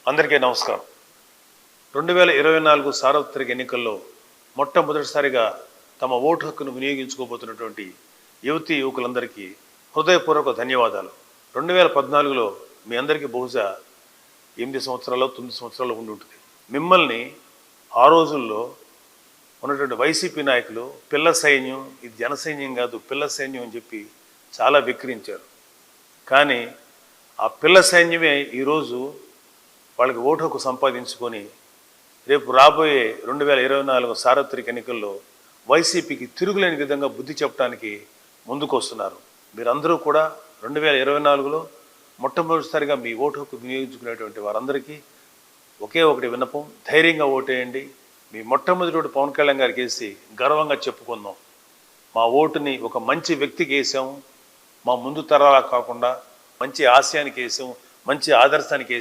అందరికీ నమస్కారం. 2024 సార్వత్రిక ఎన్నికల్లో మొట్టమొదటిసారిగా తమ ఓటు హక్కును వినియోగించుకోబోతున్నటువంటి యువతీ యువకులందరికీ హృదయపూర్వక ధన్యవాదాలు. 2014లో మీ అందరికీ బహుశా 8 సంవత్సరాలు 9 సంవత్సరాలు ఉండి ఉంటుంది. మిమ్మల్ని ఆ రోజుల్లో ఉన్నటువంటి వైసీపీ నాయకులు పిల్ల సైన్యం, ఇది జన సైన్యం కాదు పిల్ల సైన్యం అని చెప్పి చాలా విక్రించారు. కానీ ఆ పిల్ల సైన్యమే ఈరోజు వాళ్ళకి ఓటు హక్కు సంపాదించుకొని రేపు రాబోయే 2024 సార్వత్రిక ఎన్నికల్లో వైసీపీకి తిరుగులేని విధంగా బుద్ధి చెప్పడానికి ముందుకు వస్తున్నారు. మీరందరూ కూడా 2024లో మొట్టమొదటిసారిగా మీ ఓటు హక్కు వినియోగించుకునేటువంటి వారందరికీ ఒకే ఒకటి విన్నపం, ధైర్యంగా ఓటేయండి. మీ మొట్టమొదటి ఓటు పవన్ కళ్యాణ్ గారికి వేసి గర్వంగా చెప్పుకుందాం, మా ఓటుని ఒక మంచి వ్యక్తికి వేసాము, మా ముందు తరాలా కాకుండా మంచి ఆశయానికి వేసాము, మంచి ఆదర్శానికి వేసాము.